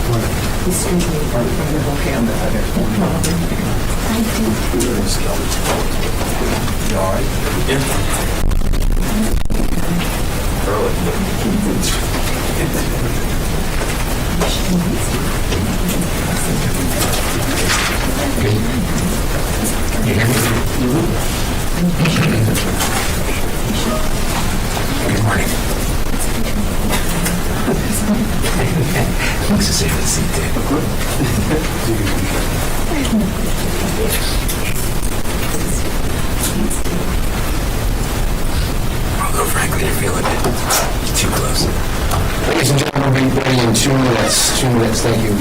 Excuse me. Okay, I'm not. Thank you. You all right? Good morning. Looks as if it's although frankly I feel like it's too close. Ladies and gentlemen, we'll be ready in 2 minutes. 2 minutes, thank you.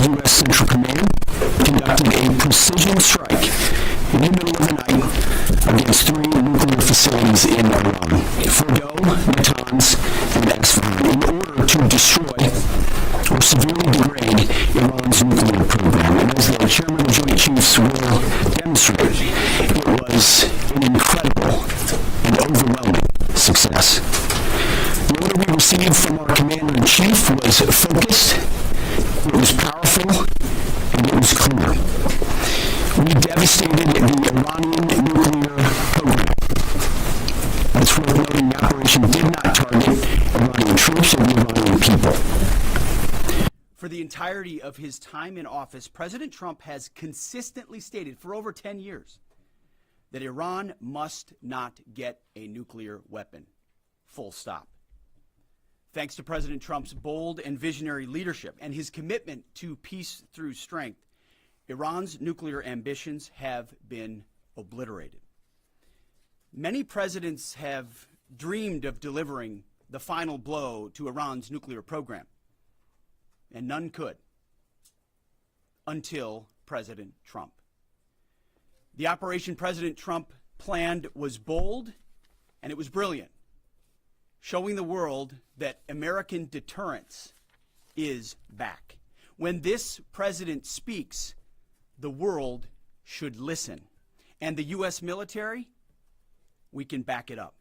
U.S. Central Command conducted a precision strike in the middle of the night against 3 nuclear facilities in Iran, Fordo, Natanz, and Isfahan, in order to destroy or severely degrade Iran's nuclear program. And as the chairman of the Joint Chiefs will demonstrate, it was an incredible and overwhelming success. The order we received from our commander-in-chief was focused, it was powerful, and it was clear. We devastated the Iranian nuclear program. It's worth noting the operation did not target Iranian troops or the Iranian people. For the entirety of his time in office, President Trump has consistently stated for over 10 years that Iran must not get a nuclear weapon. Full stop. Thanks to President Trump's bold and visionary leadership and his commitment to peace through strength, Iran's nuclear ambitions have been obliterated. Many presidents have dreamed of delivering the final blow to Iran's nuclear program, and none could until President Trump. The operation President Trump planned was bold and it was brilliant, showing the world that American deterrence is back. When this president speaks, the world should listen. And the U.S. military, we can back it up.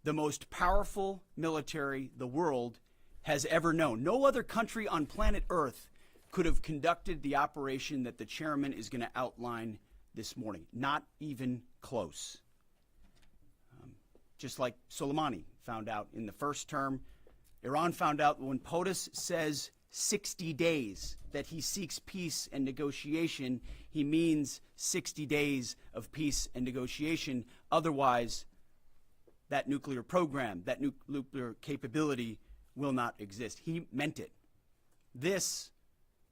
The most powerful military the world has ever known. No other country on planet Earth could have conducted the operation that the chairman is going to outline this morning. Not even close. Just like Soleimani found out in the first term, Iran found out when POTUS says 60 days that he seeks peace and negotiation, he means 60 days of peace and negotiation. Otherwise, that nuclear program, that nuclear capability will not exist. He meant it. This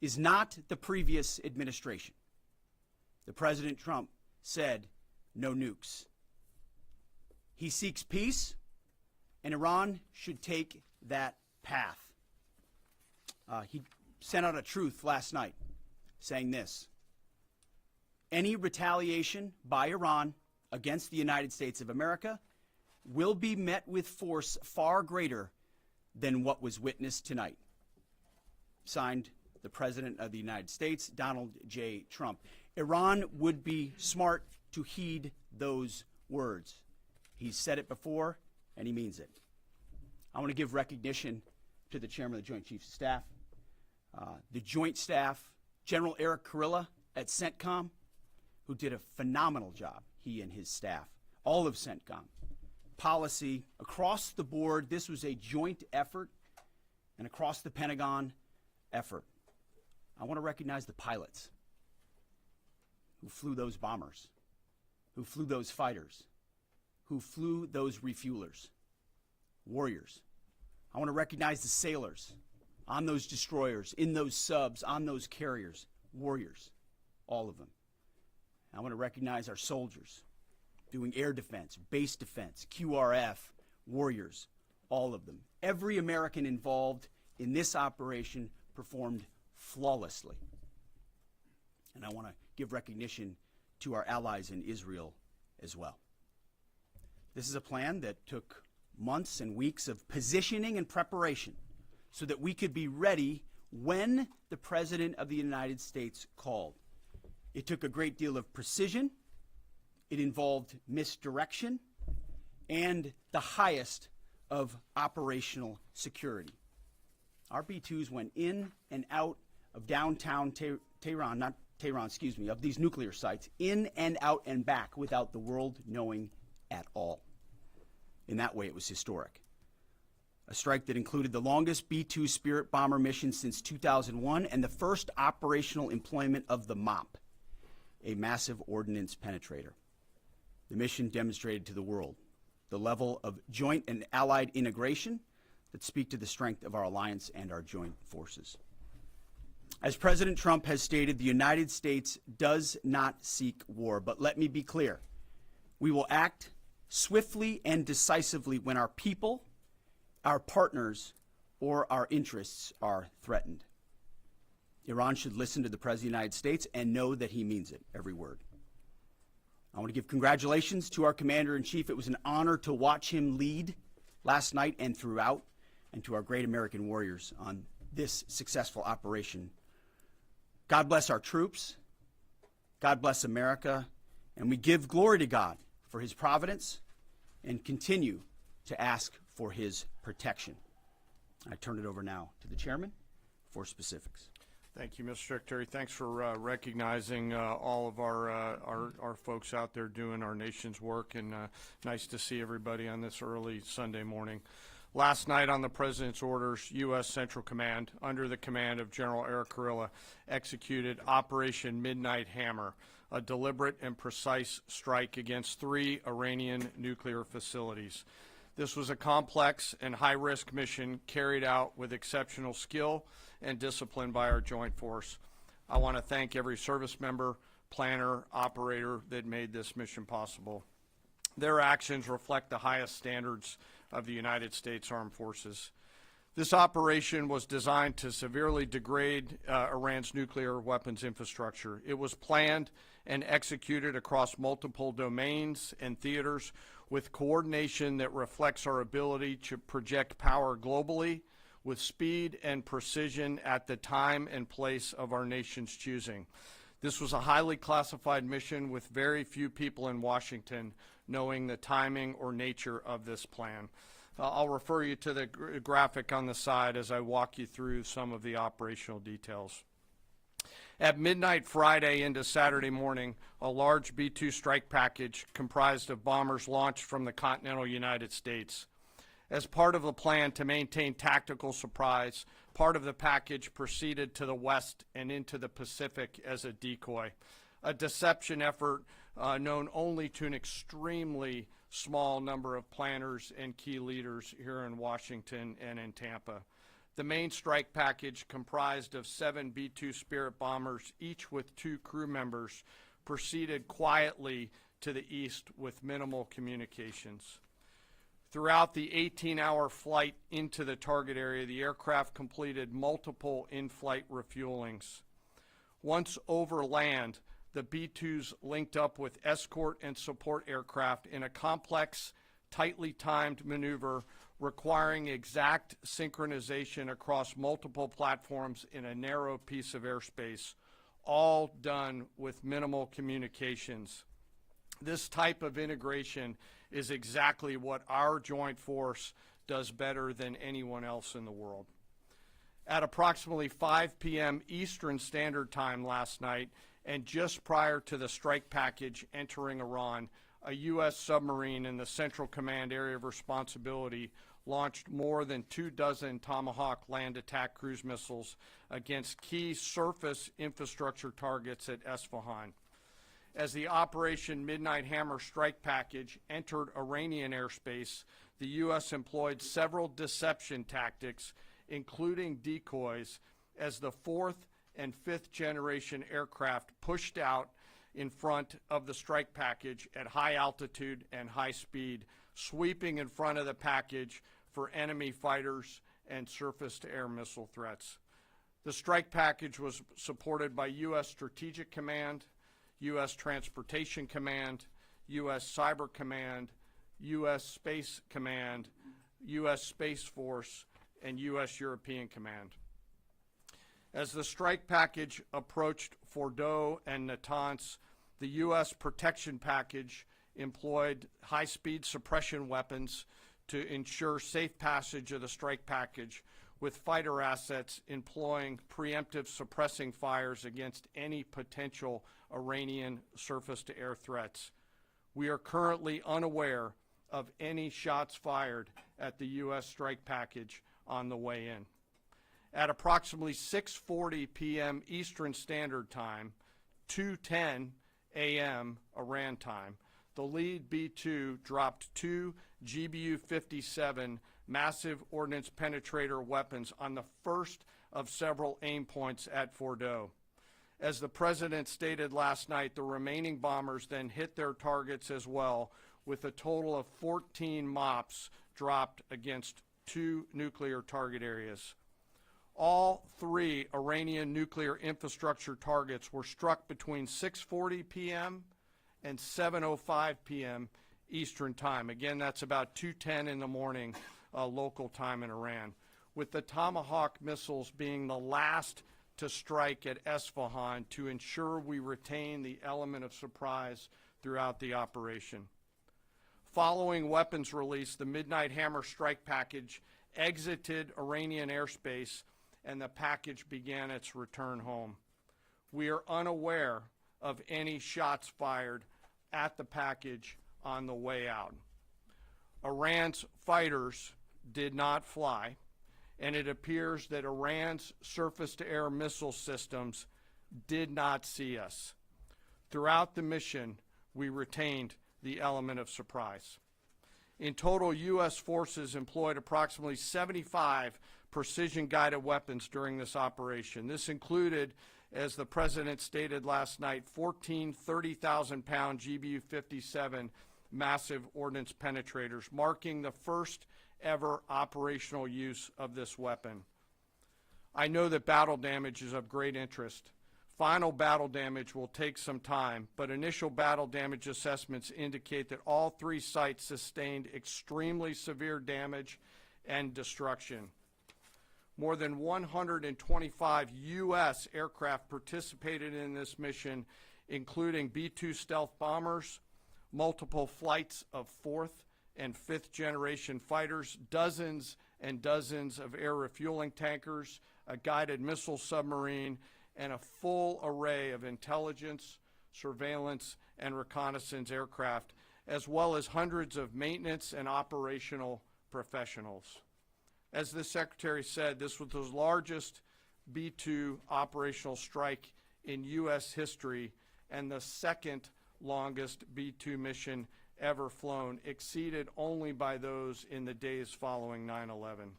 is not the previous administration. The President Trump said no nukes. He seeks peace, and Iran should take that path. He sent out a truth last night saying this: any retaliation by Iran against the United States of America will be met with force far greater than what was witnessed tonight. Signed, the President of the United States, Donald J. Trump. Iran would be smart to heed those words. He's said it before, and he means it. I want to give recognition to the Chairman of the Joint Chiefs of Staff, the Joint Staff, General Eric Kurilla at CENTCOM, who did a phenomenal job, he and his staff, all of CENTCOM. Policy, across the board, this was a joint effort, and across the Pentagon effort. I want to recognize the pilots who flew those bombers, who flew those fighters, who flew those refuelers, warriors. I want to recognize the sailors on those destroyers, in those subs, on those carriers, warriors, all of them. I want to recognize our soldiers doing air defense, base defense, QRF, warriors, all of them. Every American involved in this operation performed flawlessly. And I want to give recognition to our allies in Israel as well. This is a plan that took months and weeks of positioning and preparation so that we could be ready when the President of the United States called. It took a great deal of precision. It involved misdirection and the highest of operational security. Our B-2s went in and out of downtown Tehran, of these nuclear sites, in and out and back without the world knowing at all. In that way, it was historic. A strike that included the longest B-2 Spirit bomber mission since 2001 and the first operational employment of the MOP, a massive ordnance penetrator. The mission demonstrated to the world the level of joint and allied integration that speak to the strength of our alliance and our joint forces. As President Trump has stated, the United States does not seek war, but let me be clear. We will act swiftly and decisively when our people, our partners, or our interests are threatened. Iran should listen to the President of the United States and know that he means it, every word. I want to give congratulations to our Commander-in-Chief. It was an honor to watch him lead last night and throughout, and to our great American warriors on this successful operation. God bless our troops. God bless America. And we give glory to God for his providence and continue to ask for his protection. I turn it over now to the chairman for specifics. Thank you, Mr. Secretary. Thanks for recognizing all of our folks out there doing our nation's work, and nice to see everybody on this early Sunday morning. Last night on the President's orders, U.S. Central Command, under the command of General Eric Kurilla, executed Operation Midnight Hammer, a deliberate and precise strike against 3 Iranian nuclear facilities. This was a complex and high-risk mission carried out with exceptional skill and discipline by our joint force. I want to thank every service member, planner, operator that made this mission possible. Their actions reflect the highest standards of the United States Armed Forces. This operation was designed to severely degrade Iran's nuclear weapons infrastructure. It was planned and executed across multiple domains and theaters with coordination that reflects our ability to project power globally with speed and precision at the time and place of our nation's choosing. This was a highly classified mission with very few people in Washington knowing the timing or nature of this plan. I'll refer you to the graphic on the side as I walk you through some of the operational details. At midnight Friday into Saturday morning, a large B-2 strike package comprised of bombers launched from the continental United States. As part of the plan to maintain tactical surprise, part of the package proceeded to the west and into the Pacific as a decoy, a deception effort known only to an extremely small number of planners and key leaders here in Washington and in Tampa. The main strike package, comprised of 7 B-2 Spirit bombers, each with 2 crew members, proceeded quietly to the east with minimal communications. Throughout the 18-hour flight into the target area, the aircraft completed multiple in-flight refuelings. Once over land, the B-2s linked up with escort and support aircraft in a complex, tightly timed maneuver requiring exact synchronization across multiple platforms in a narrow piece of airspace, all done with minimal communications. This type of integration is exactly what our joint force does better than anyone else in the world. At approximately 5 p.m. Eastern Standard Time last night, and just prior to the strike package entering Iran, a U.S. submarine in the Central Command Area of Responsibility launched more than 24 Tomahawk land attack cruise missiles against key surface infrastructure targets at Esfahan. As the Operation Midnight Hammer strike package entered Iranian airspace, the U.S. employed several deception tactics, including decoys, as the 4th and 5th generation aircraft pushed out in front of the strike package at high altitude and high speed, sweeping in front of the package for enemy fighters and surface-to-air missile threats. The strike package was supported by U.S. Strategic Command, U.S. Transportation Command, U.S. Cyber Command, U.S. Space Command, U.S. Space Force, and U.S. European Command. As the strike package approached Fordo and Natanz, the U.S. protection package employed high-speed suppression weapons to ensure safe passage of the strike package, with fighter assets employing preemptive suppressing fires against any potential Iranian surface-to-air threats. We are currently unaware of any shots fired at the U.S. strike package on the way in. At approximately 6:40 p.m. Eastern Standard Time, 2:10 a.m. Iran time, the lead B-2 dropped 2 GBU-57 massive ordnance penetrator weapons on the first of several aim points at Fordo. As the President stated last night, the remaining bombers then hit their targets as well, with a total of 14 MOPs dropped against 2 nuclear target areas. All 3 Iranian nuclear infrastructure targets were struck between 6:40 p.m. and 7:05 p.m. Eastern Time. Again, that's about 2:10 in the morning local time in Iran, with the Tomahawk missiles being the last to strike at Esfahan to ensure we retain the element of surprise throughout the operation. Following weapons release, the Midnight Hammer strike package exited Iranian airspace and the package began its return home. We are unaware of any shots fired at the package on the way out. Iran's fighters did not fly, and it appears that Iran's surface-to-air missile systems did not see us. Throughout the mission, we retained the element of surprise. In total, U.S. forces employed approximately 75 precision-guided weapons during this operation. This included, as the President stated last night, 14 30,000-pound GBU-57 massive ordnance penetrators, marking the first ever operational use of this weapon. I know that battle damage is of great interest. Final battle damage will take some time, but initial battle damage assessments indicate that all three sites sustained extremely severe damage and destruction. More than 125 U.S. aircraft participated in this mission, including B-2 stealth bombers, multiple flights of fourth and fifth generation fighters, dozens and dozens of air refueling tankers, a guided missile submarine, and a full array of intelligence, surveillance, and reconnaissance aircraft, as well as hundreds of maintenance and operational professionals. As the Secretary said, this was the largest B-2 operational strike in U.S. history and the second longest B-2 mission ever flown, exceeded only by those in the days following 9/11.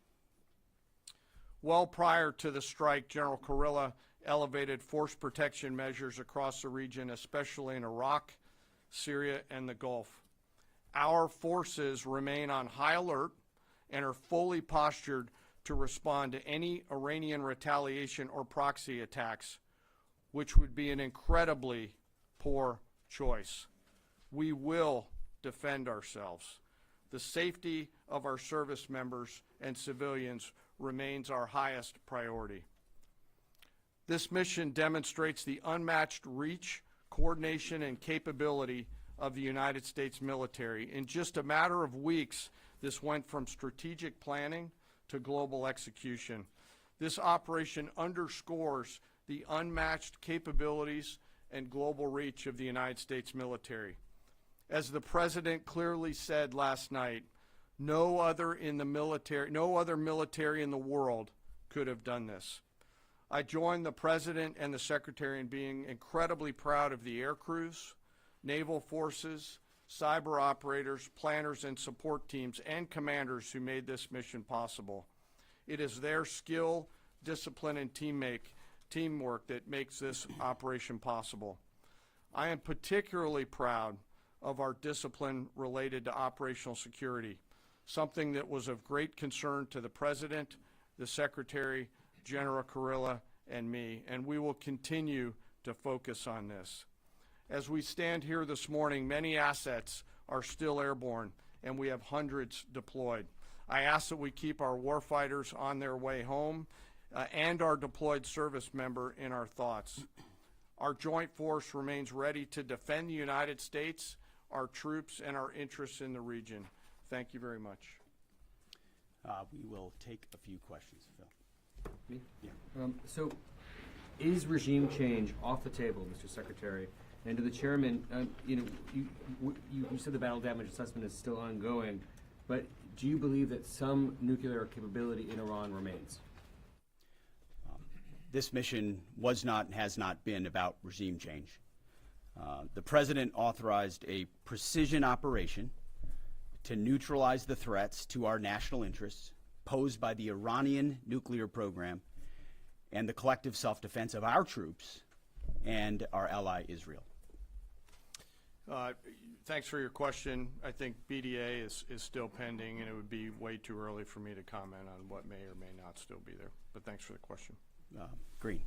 Well prior to the strike, General Kurilla elevated force protection measures across the region, especially in Iraq, Syria, and the Gulf. Our forces remain on high alert and are fully postured to respond to any Iranian retaliation or proxy attacks, which would be an incredibly poor choice. We will defend ourselves. The safety of our service members and civilians remains our highest priority. This mission demonstrates the unmatched reach, coordination, and capability of the United States military. In just a matter of weeks, this went from strategic planning to global execution. This operation underscores the unmatched capabilities and global reach of the United States military. As the President clearly said last night, no other military in the world could have done this. I join the President and the Secretary in being incredibly proud of the air crews, naval forces, cyber operators, planners, and support teams, and commanders who made this mission possible. It is their skill, discipline, and teamwork that makes this operation possible. I am particularly proud of our discipline related to operational security, something that was of great concern to the President, the Secretary, General Kurilla, and me, and we will continue to focus on this. As we stand here this morning, many assets are still airborne, and we have hundreds deployed. I ask that we keep our warfighters on their way home and our deployed service member in our thoughts. Our joint force remains ready to defend the United States, our troops, and our interests in the region. Thank you very much. We will take a few questions, Phil. Me? Yeah. So, is regime change off the table, Mr. Secretary? And to the chairman, you said the battle damage assessment is still ongoing, but do you believe that some nuclear capability in Iran remains? This mission was not and has not been about regime change. The President authorized a precision operation to neutralize the threats to our national interests posed by the Iranian nuclear program and the collective self-defense of our troops and our ally Israel. Thanks for your question. I think BDA is still pending, and it would be way too early for me to comment on what may or may not still be there. But thanks for the question. Green.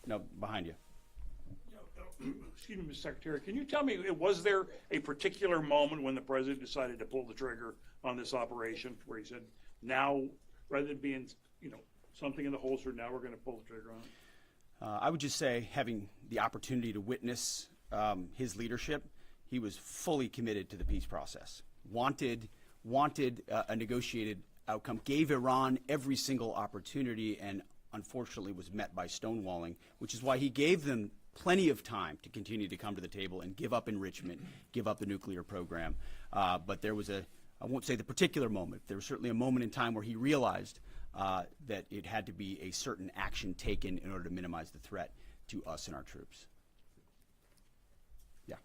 No, behind you. Excuse me, Mr. Secretary, can you tell me, was there a particular moment when the President decided to pull the trigger on this operation where he said, now rather than being, something in the holster, now we're going to pull the trigger on it? I would just say, having the opportunity to witness his leadership, he was fully committed to the peace process, wanted a negotiated outcome, gave Iran every single opportunity, and unfortunately was met by stonewalling, which is why he gave them plenty of time to continue to come to the table and give up enrichment, give up the nuclear program. But there was I won't say the particular moment, there was certainly a moment in time where he realized that it had to be a certain action taken in order to minimize the threat to us and our troops. Yeah.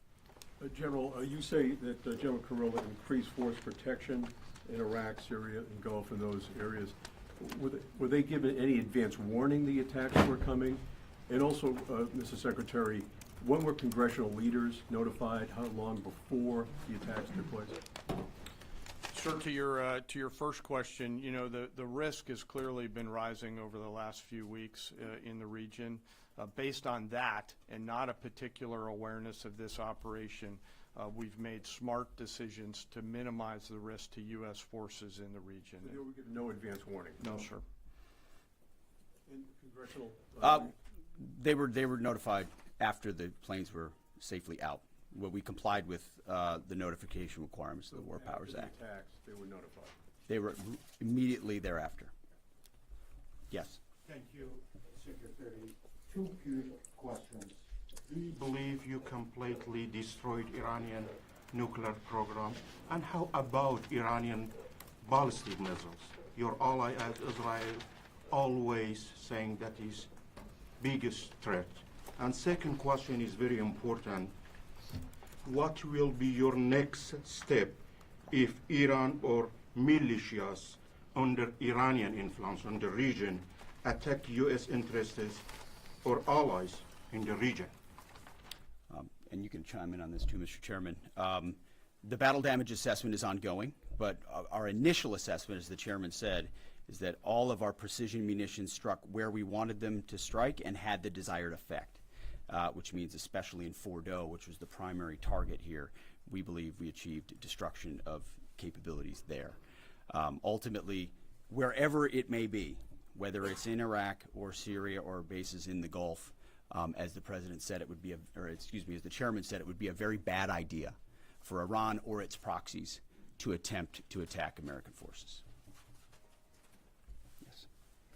General, you say that General Kurilla increased force protection in Iraq, Syria, and Gulf, in those areas. Were they given any advance warning the attacks were coming? And also, Mr. Secretary, when were congressional leaders notified? How long before the attacks took place? Sir, to your first question, the risk has clearly been rising over the last few weeks in the region. Based on that, and not a particular awareness of this operation, we've made smart decisions to minimize the risk to U.S. forces in the region. So they were given no advance warning? No, sir. And congressional? They were notified after the planes were safely out. Well, we complied with the notification requirements of the War Powers After the Act. attacks, they were notified? They were immediately thereafter. Yes. Thank you, Secretary. Two quick questions. Do you believe you completely destroyed Iranian nuclear program? And how about Iranian ballistic missiles? Your ally Israel always saying that is biggest threat. And second question is very important. What will be your next step if Iran or militias under Iranian influence in the region attack U.S. interests or allies in the region? And you can chime in on this too, Mr. Chairman. The battle damage assessment is ongoing, but our initial assessment, as the chairman said, is that all of our precision munitions struck where we wanted them to strike and had the desired effect, which means especially in Fordo, which was the primary target here, we believe we achieved destruction of capabilities there. Ultimately, wherever it may be, whether it's in Iraq or Syria or bases in the Gulf, as the president said, it would be as the chairman said, it would be a very bad idea for Iran or its proxies to attempt to attack American forces. Yes.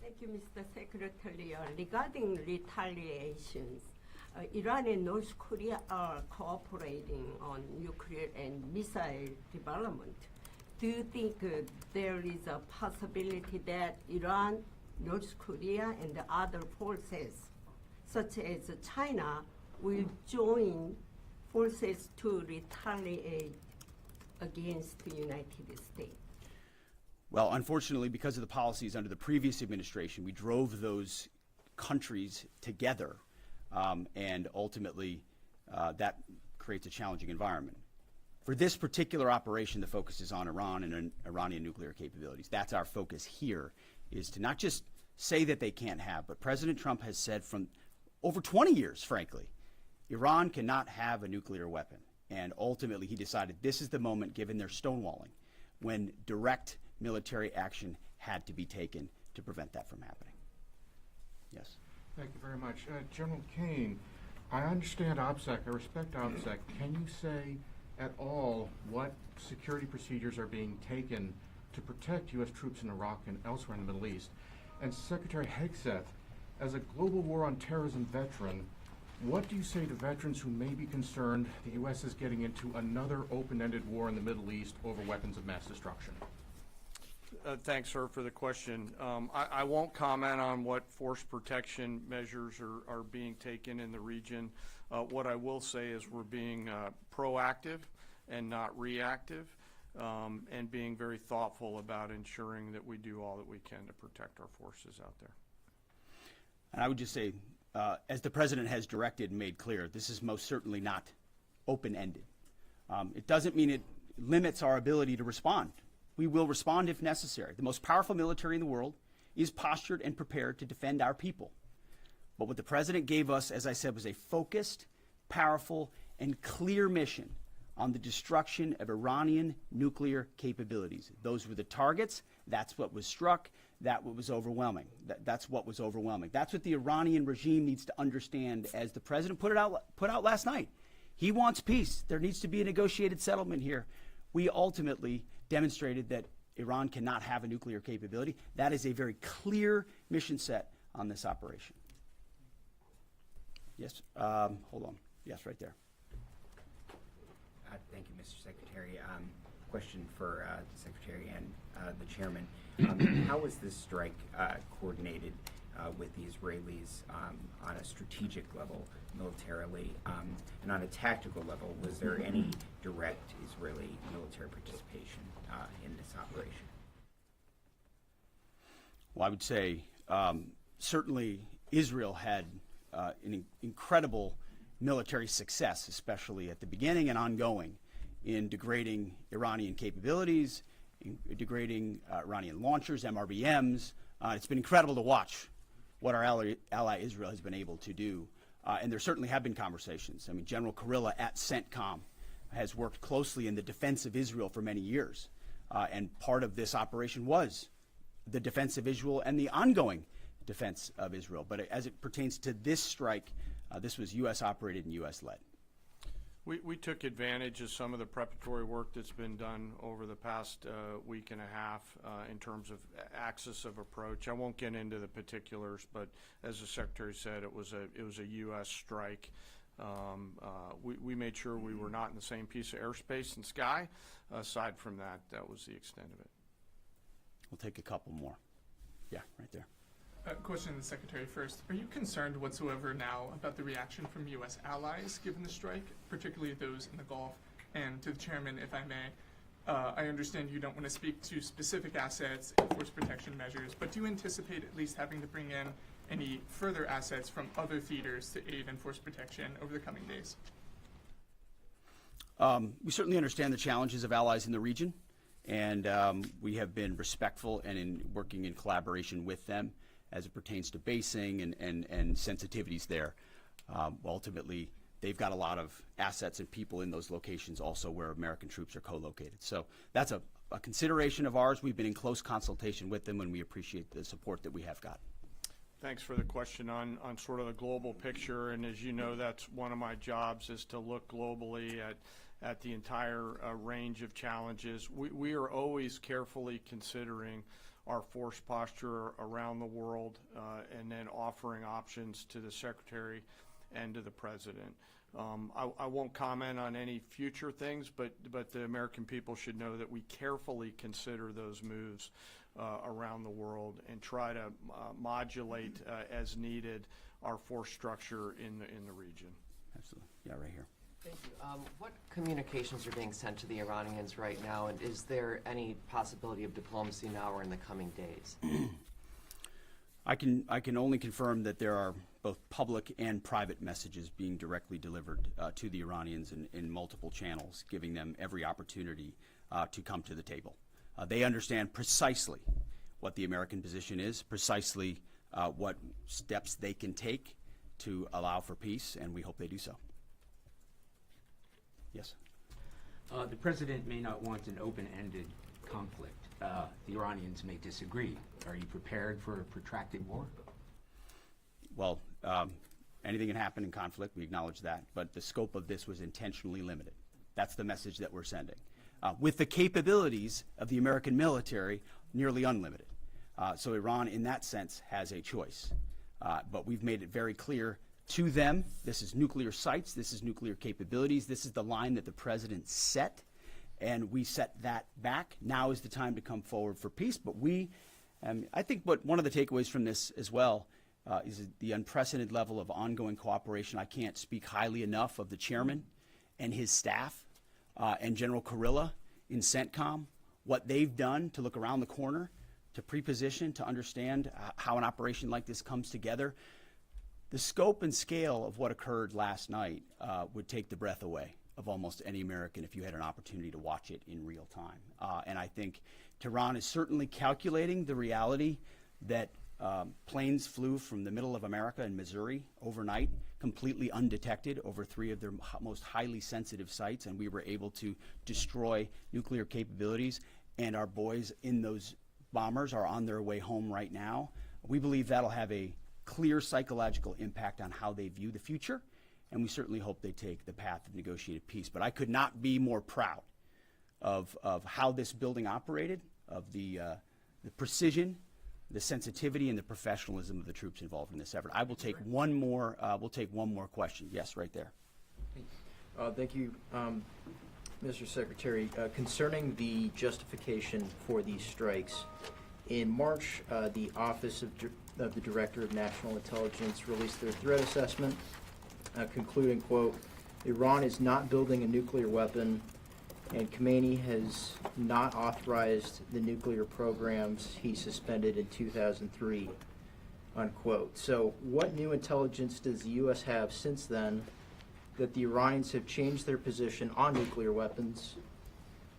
Thank you, Mr. Secretary. Regarding retaliations, Iran and North Korea are cooperating on nuclear and missile development. Do you think there is a possibility that Iran, North Korea, and the other forces, such as China, will join forces to retaliate against the United States? Well, unfortunately, because of the policies under the previous administration, we drove those countries together, and ultimately that creates a challenging environment. For this particular operation, the focus is on Iran and Iranian nuclear capabilities. That's our focus here, is to not just say that they can't have, but President Trump has said from over 20 years, frankly, Iran cannot have a nuclear weapon. And ultimately, he decided this is the moment, given their stonewalling, when direct military action had to be taken to prevent that from happening. Yes. Thank you very much. General Kane, I understand OPSEC, I respect OPSEC. Can you say at all what security procedures are being taken to protect U.S. troops in Iraq and elsewhere in the Middle East? And Secretary Hegseth, as a global war on terrorism veteran, what do you say to veterans who may be concerned the U.S. is getting into another open-ended war in the Middle East over weapons of mass destruction? Thanks, sir, for the question. I won't comment on what force protection measures are being taken in the region. What I will say is we're being proactive and not reactive, and being very thoughtful about ensuring that we do all that we can to protect our forces out there. And I would just say, as the president has directed and made clear, this is most certainly not open-ended. It doesn't mean it limits our ability to respond. We will respond if necessary. The most powerful military in the world is postured and prepared to defend our people. But what the president gave us, as I said, was a focused, powerful, and clear mission on the destruction of Iranian nuclear capabilities. Those were the targets. That's what was struck. that was overwhelming. That's what was overwhelming. That's what the Iranian regime needs to understand, as the president put out last night. He wants peace. There needs to be a negotiated settlement here. We ultimately demonstrated that Iran cannot have a nuclear capability. That is a very clear mission set on this operation. Yes, hold on. Yes, right there. Thank you, Mr. Secretary. Question for the Secretary and the Chairman. How was this strike coordinated with the Israelis on a strategic level, militarily, and on a tactical level? Was there any direct Israeli military participation in this operation? Well, I would say certainly Israel had an incredible military success, especially at the beginning and ongoing, in degrading Iranian capabilities, in degrading Iranian launchers, MRBMs. It's been incredible to watch what our ally Israel has been able to do. And there certainly have been conversations. I mean, General Kurilla at CENTCOM has worked closely in the defense of Israel for many years. And part of this operation was the defense of Israel and the ongoing defense of Israel. But as it pertains to this strike, this was U.S. operated and U.S. led. We took advantage of some of the preparatory work that's been done over the past week and a half in terms of axis of approach. I won't get into the particulars, but as the Secretary said, it was a U.S. strike. We made sure we were not in the same piece of airspace and sky. Aside from that, that was the extent of it. We'll take a couple more. Yeah, right there. Question to the Secretary first. Are you concerned whatsoever now about the reaction from U.S. allies given the strike, particularly those in the Gulf? And to the Chairman, if I may, I understand you don't want to speak to specific assets and force protection measures, but do you anticipate at least having to bring in any further assets from other theaters to aid in force protection over the coming days? We certainly understand the challenges of allies in the region, and we have been respectful and in working in collaboration with them as it pertains to basing and sensitivities there. Ultimately, they've got a lot of assets and people in those locations also where American troops are co-located. So that's a consideration of ours. We've been in close consultation with them, and we appreciate the support that we have got. Thanks for the question on sort of the global picture. And as you know, that's one of my jobs, is to look globally at the entire range of challenges. We are always carefully considering our force posture around the world and then offering options to the Secretary and to the President. I won't comment on any future things, but the American people should know that we carefully consider those moves around the world and try to modulate as needed our force structure in the region. Absolutely. Yeah, right here. Thank you. What communications are being sent to the Iranians right now, and is there any possibility of diplomacy now or in the coming days? I can only confirm that there are both public and private messages being directly delivered to the Iranians in multiple channels, giving them every opportunity to come to the table. They understand precisely what the American position is, precisely what steps they can take to allow for peace, and we hope they do so. Yes. The president may not want an open-ended conflict. The Iranians may disagree. Are you prepared for a protracted war? Well, anything can happen in conflict. We acknowledge that. But the scope of this was intentionally limited. That's the message that we're sending. With the capabilities of the American military, nearly unlimited. So Iran, in that sense, has a choice. But we've made it very clear to them, this is nuclear sites, this is nuclear capabilities, this is the line that the president set, and we set that back. Now is the time to come forward for peace. But I think one of the takeaways from this as well is the unprecedented level of ongoing cooperation. I can't speak highly enough of the chairman and his staff and General Kurilla in CENTCOM, what they've done to look around the corner, to pre-position, to understand how an operation like this comes together. The scope and scale of what occurred last night would take the breath away of almost any American if you had an opportunity to watch it in real time. And I think Tehran is certainly calculating the reality that planes flew from the middle of America in Missouri overnight, completely undetected, over 3 of their most highly sensitive sites, and we were able to destroy nuclear capabilities. And our boys in those bombers are on their way home right now. We believe that'll have a clear psychological impact on how they view the future, and we certainly hope they take the path of negotiated peace. But I could not be more proud of how this building operated, of the precision, the sensitivity, and the professionalism of the troops involved in this effort. I will take one more. We'll take one more question. Yes, right there. Thank you, Mr. Secretary. Concerning the justification for these strikes, in March, the Office of the Director of National Intelligence released their threat assessment, concluding, quote, Iran is not building a nuclear weapon, and Khamenei has not authorized the nuclear programs he suspended in 2003, unquote. So what new intelligence does the U.S. have since then that the Iranians have changed their position on nuclear weapons?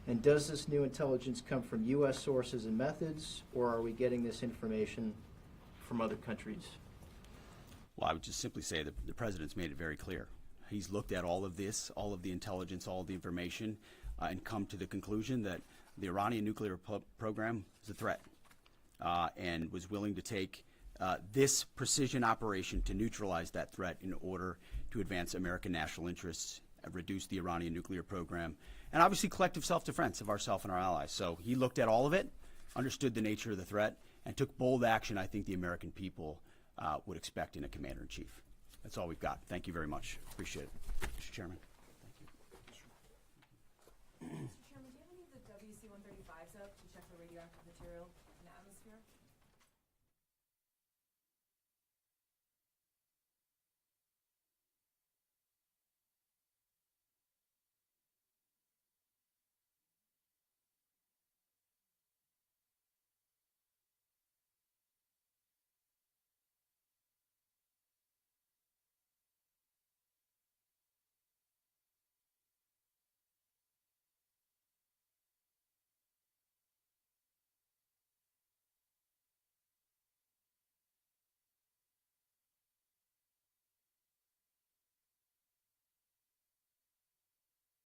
And does this new intelligence come from U.S. sources and methods, or are we getting this information from other countries? Well, I would just simply say that the president's made it very clear. He's looked at all of this, all of the intelligence, all of the information, and come to the conclusion that the Iranian nuclear program is a threat, and was willing to take this precision operation to neutralize that threat in order to advance American national interests, reduce the Iranian nuclear program, and obviously collective self-defense of ourselves and our allies. So he looked at all of it, understood the nature of the threat, and took bold action I think the American people would expect in a commander-in-chief. That's all we've got. Thank you very much. Appreciate it. Mr. Chairman. Thank you.